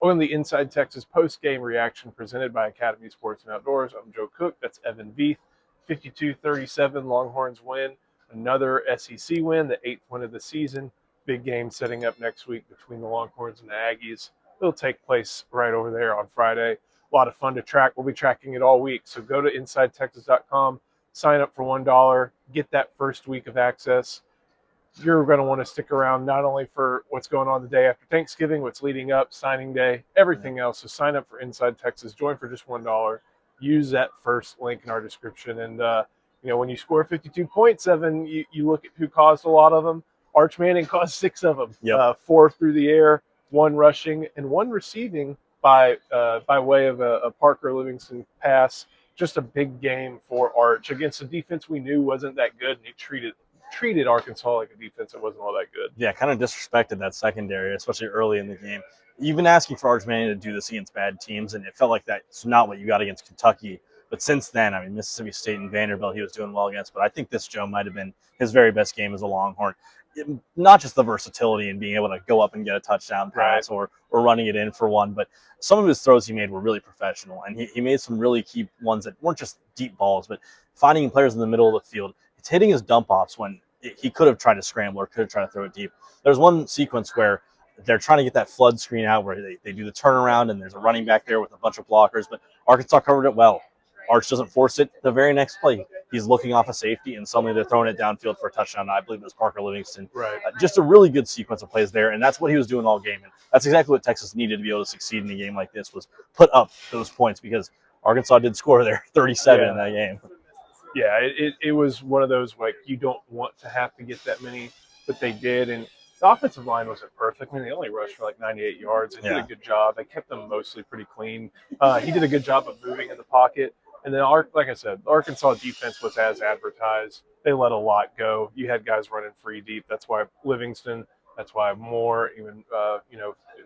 On the Inside Texas post-game reaction presented by Academy Sports and Outdoors, I'm Joe Cook. That's Evan Veith. 52-37, Longhorns win. Another SEC win, the 8th win of the season. Big game setting up next week between the Longhorns and the Aggies. It'll take place right over there on Friday. A lot of fun to track. We'll be tracking it all week. So go to InsideTexas.com, sign up for $1, get that first week of access. You're going to want to stick around not only for what's going on the day after Thanksgiving, what's leading up, signing day, everything else. So sign up for Inside Texas, join for just $1. Use that first link in our description. And, when you score 52.7, you look at who caused a lot of them. Arch Manning caused 6 of them, Yep. 4 through the air, 1 rushing, and 1 receiving by way of a Parker Livingston pass. Just a big game for Arch against a defense we knew wasn't that good, and he treated Arkansas like a defense that wasn't all that good. Yeah, kind of disrespected that secondary, especially early in the game. You've been asking for Arch Manning to do this against bad teams, and it felt like that's not what you got against Kentucky. But since then, I mean, Mississippi State and Vanderbilt he was doing well against, but I think this, Joe, might have been his very best game as a Longhorn. Not just the versatility and being able to go up and get a touchdown pass or running it in for one, but some of his throws he made were really professional, and he made some really key ones that weren't just deep balls, but finding players in the middle of the field. It's hitting his dump offs when he could have tried to scramble or could have tried to throw it deep. There's one sequence where they're trying to get that flood screen out where they do the turnaround and there's a running back there with a bunch of blockers, but Arkansas covered it well. Arch doesn't force it. The very next play, he's looking off a safety, and suddenly they're throwing it downfield for a touchdown. I believe it was Parker Livingston. Right. Just a really good sequence of plays there, and that's what he was doing all game. And that's exactly what Texas needed to be able to succeed in a game like this, was put up those points, because Arkansas did score there 37 in that game. Yeah, it was one of those, like, you don't want to have to get that many, but they did. And the offensive line wasn't perfect. I mean, they only rushed for like 98 yards. They did a good job. They kept them mostly pretty clean. He did a good job of moving in the pocket. And then, like I said, the Arkansas defense was as advertised. They let a lot go. You had guys running free deep. That's why Livingston, that's why Moore, even,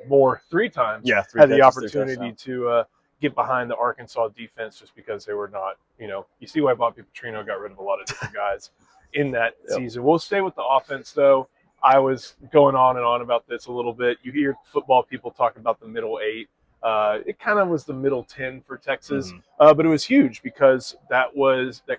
Moore 3 times had the opportunity to get behind the Arkansas defense, just because they were not, you see why Bobby Petrino got rid of a lot of different guys in that season. We'll stay with the offense, though. I was going on and on about this a little bit. You hear football people talk about the middle 8. It kind of was the middle 10 for Texas, but it was huge because that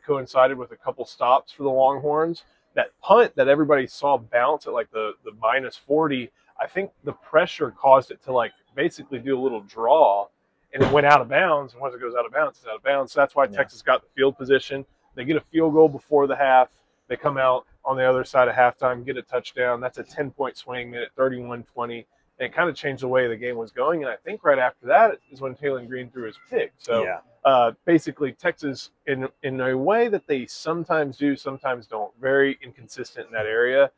coincided with a couple stops for the Longhorns. That punt that everybody saw bounce at like the minus 40, I think the pressure caused it to like basically do a little draw, and it went out of bounds. And once it goes out of bounds, it's out of bounds. So that's why Texas got the field position. They get a field goal before the half. They come out on the other side of halftime, get a touchdown. That's a 10-point swing at 31-20. And it kind of changed the way the game was going. And I think right after that is when Taylor Green threw his pick. So basically Texas, in a way that they sometimes do, sometimes don't, very inconsistent in that area.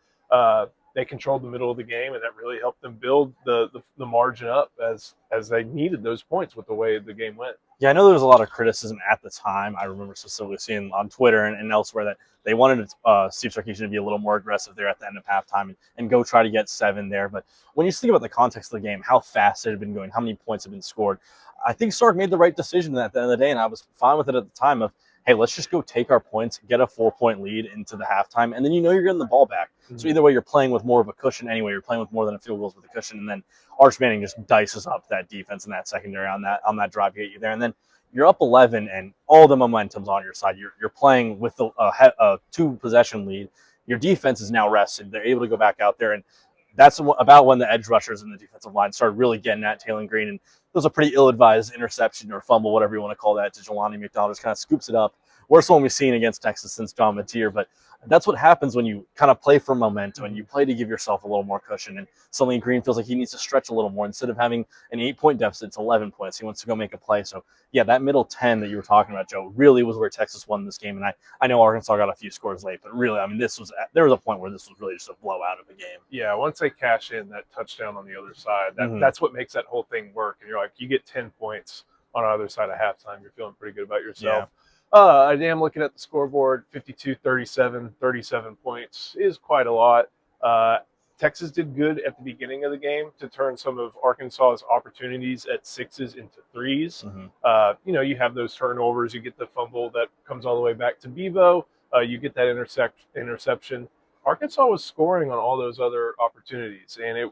They controlled the middle of the game, and that really helped them build the margin up as they needed those points with the way the game went. Yeah, I know there was a lot of criticism at the time. I remember specifically seeing on Twitter and elsewhere that they wanted Steve Sarkisian to be a little more aggressive there at the end of halftime and go try to get 7 there. But when you think about the context of the game, how fast it had been going, how many points had been scored, I think Sark made the right decision at the end of the day, and I was fine with it at the time of, hey, let's just go take our points, get a 4-point lead into the halftime, and then you're getting the ball back. So either way, you're playing with more of a cushion anyway. You're playing with more than a field goals with a cushion, and then Arch Manning just dices up that defense and that secondary on that drive to get you there. And then you're up 11, and all the momentum's on your side. You're playing with a 2-possession lead. Your defense is now rested. They're able to go back out there, and that's about when the edge rushers and the defensive line started really getting at Taylor Green. And it was a pretty ill-advised interception or fumble, whatever you want to call that, to Jelani McDonald. Just kind of scoops it up. Worst one we've seen against Texas since John Mateer, but that's what happens when you kind of play for momentum and you play to give yourself a little more cushion. And suddenly Green feels like he needs to stretch a little more. Instead of having an 8-point deficit, it's 11 points. He wants to go make a play. So, yeah, that middle 10 that you were talking about, Joe, really was where Texas won this game. And I know Arkansas got a few scores late, but really, I mean, there was a point where this was really just a blowout of a game. Yeah, once they cash in that touchdown on the other side, that's what makes that whole thing work. And you're like, you get 10 points on the other side of halftime, you're feeling pretty good about yourself. Yeah. I am looking at the scoreboard, 52-37, 37 points is quite a lot. Texas did good at the beginning of the game to turn some of Arkansas's opportunities at 6s into 3s. You have those turnovers. You get the fumble that comes all the way back to Bevo. You get that interception. Arkansas was scoring on all those other opportunities, and it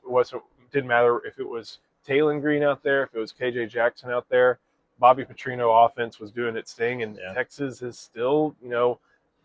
didn't matter if it was Taylon Green out there, if it was KJ Jackson out there, Bobby Petrino offense was doing its thing, and Texas is still,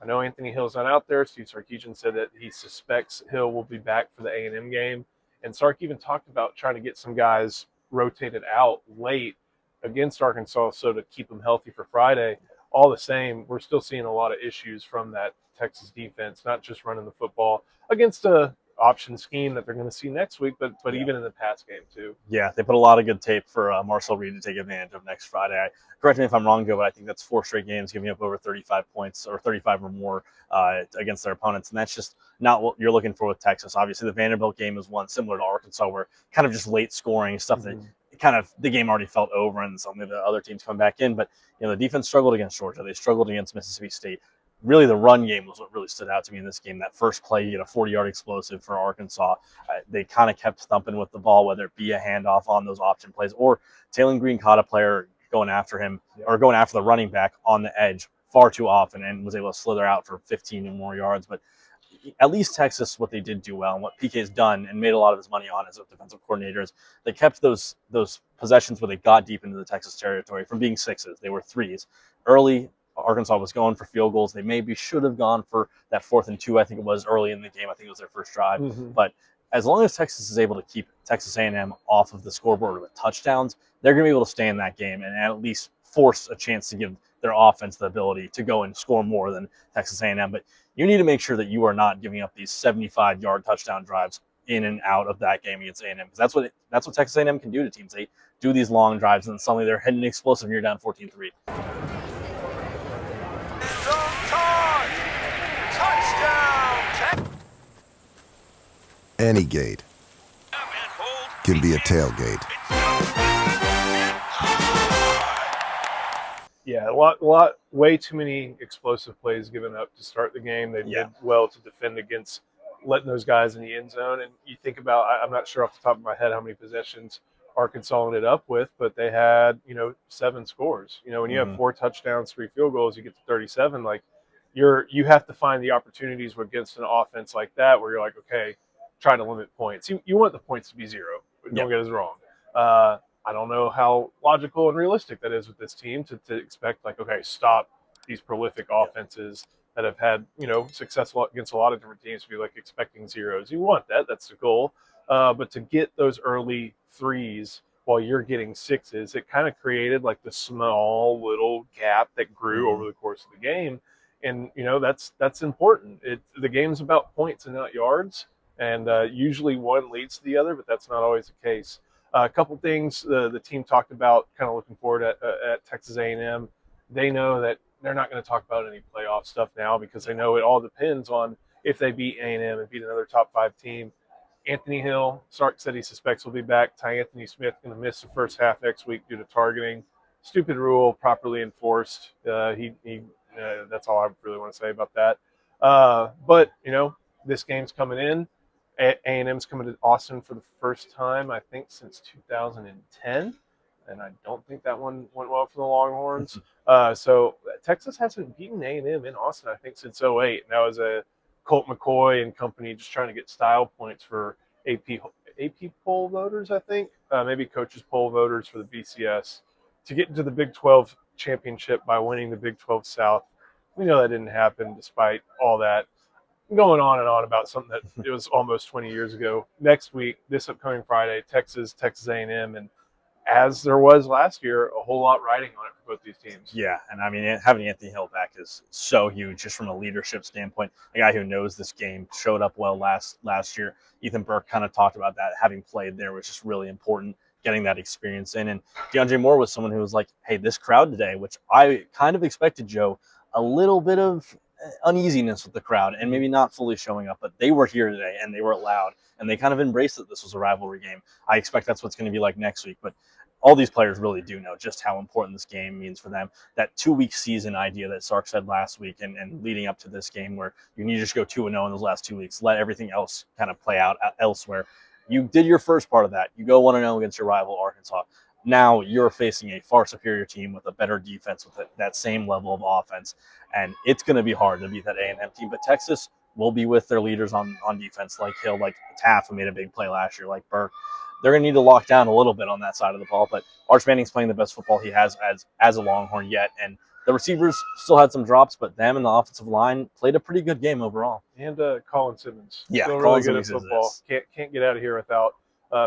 I know Anthony Hill's not out there. Steve Sarkisian said that he suspects Hill will be back for the A&M game. And Sark even talked about trying to get some guys rotated out late against Arkansas so to keep them healthy for Friday. All the same, we're still seeing a lot of issues from that Texas defense, not just running the football against a option scheme that they're going to see next week, but even in the pass game too. Yeah, they put a lot of good tape for Marcel Reed to take advantage of next Friday. Correct me if I'm wrong, Joe, but I think that's 4 straight games giving up over 35 points or 35 or more against their opponents, and that's just not what you're looking for with Texas. Obviously, the Vanderbilt game is one similar to Arkansas, where kind of just late scoring stuff that kind of the game already felt over, and some of the other teams come back in. But the defense struggled against Georgia. They struggled against Mississippi State. Really, the run game was what really stood out to me in this game. That first play, you get a 40-yard explosive for Arkansas. They kind of kept thumping with the ball, whether it be a handoff on those option plays or Taylon Green caught a player going after him or going after the running back on the edge far too often and was able to slither out for 15 and more yards. But at least Texas, what they did do well and what PK's done and made a lot of his money on as a defensive coordinator is they kept those possessions where they got deep into the Texas territory from being 6s. They were 3s. Early, Arkansas was going for field goals. They maybe should have gone for that 4th and 2. I think it was early in the game. I think it was their first drive. But as long as Texas is able to keep Texas A&M off of the scoreboard with touchdowns, they're going to be able to stay in that game and at least force a chance to give their offense the ability to go and score more than Texas A&M. But you need to make sure that you are not giving up these 75-yard touchdown drives in and out of that game against A&M, because that's what Texas A&M can do to teams. They do these long drives and suddenly they're hitting explosive and you're down 14-3. Any gate can be a tailgate. Yeah, way too many explosive plays given up to start the game. They did well to defend against letting those guys in the end zone. And you think about, I'm not sure off the top of my head how many possessions Arkansas ended up with, but they had, 7 scores. When you have 4 touchdowns, 3 field goals, you get to 37. Like you have to find the opportunities against an offense like that where you're like, okay, trying to limit points. You want the points to be 0. Don't get us wrong. I don't know how logical and realistic that is with this team to expect, like, okay, stop these prolific offenses that have had, successful against a lot of different teams to be like expecting 0s. You want that. That's the goal. But to get those early 3s while you're getting 6s, it kind of created like the small little gap that grew over the course of the game. And, that's important. The game's about points and not yards. And usually one leads to the other, but that's not always the case. A couple things the team talked about, kind of looking forward at Texas A&M. They know that they're not going to talk about any playoff stuff now because they know it all depends on if they beat A&M and beat another top 5 team. Anthony Hill, Sark said he suspects will be back. Ty Anthony Smith going to miss the first half next week due to targeting. Stupid rule, properly enforced. That's all I really want to say about that. But this game's coming in. A&M's coming to Austin for the first time, I think, since 2010, and I don't think that one went well for the Longhorns. So Texas hasn't beaten A&M in Austin, I think, since 2008. And that was a Colt McCoy and company just trying to get style points for AP poll voters, I think, maybe coaches poll voters for the BCS to get into the Big 12 championship by winning the Big 12 South. We know that didn't happen despite all that. Going on and on about something that it was almost 20 years ago. Next week, this upcoming Friday, Texas A&M, and as there was last year, a whole lot riding on it for both these teams. Yeah, and I mean, having Anthony Hill back is so huge just from a leadership standpoint. A guy who knows this game, showed up well last year. Ethan Burke kind of talked about that. Having played there was just really important, getting that experience in. And DeAndre Moore was someone who was like, hey, this crowd today, which I kind of expected, Joe, a little bit of uneasiness with the crowd and maybe not fully showing up, but they were here today and they were loud and they kind of embraced that this was a rivalry game. I expect that's what's going to be like next week, but all these players really do know just how important this game means for them. That 2-week season idea that Sark said last week and leading up to this game where you need to just go 2-0 in those last 2 weeks, let everything else kind of play out elsewhere. You did your first part of that. You go 1-0 against your rival, Arkansas. Now you're facing a far superior team with a better defense with that same level of offense. And it's going to be hard to beat that A&M team. But Texas will be with their leaders on defense, like Hill, like Taff, who made a big play last year, like Burke. they're going to need to lock down a little bit on that side of the ball. But Arch Manning's playing the best football he has as a Longhorn yet, and the receivers still had some drops, but them and the offensive line played a pretty good game overall. And Colin Simmons, Yeah, still really good at football. Can't get out of here without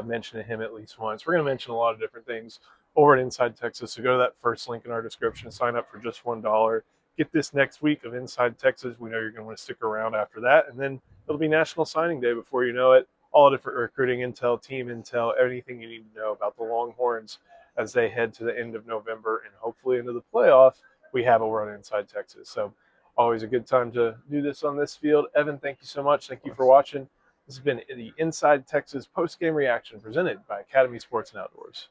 mentioning him at least once. We're going to mention a lot of different things over at Inside Texas, so go to that first link in our description and sign up for just $1. Get this next week of Inside Texas. We know you're going to want to stick around after that, and then it'll be National Signing Day before you know it. All different recruiting intel, team intel, everything you need to know about the Longhorns as they head to the end of November and hopefully into the playoff. We have over on Inside Texas. So always a good time to do this on this field. Evan, thank you so much. Thank you for watching. This has been the Inside Texas post-game reaction presented by Academy Sports and Outdoors.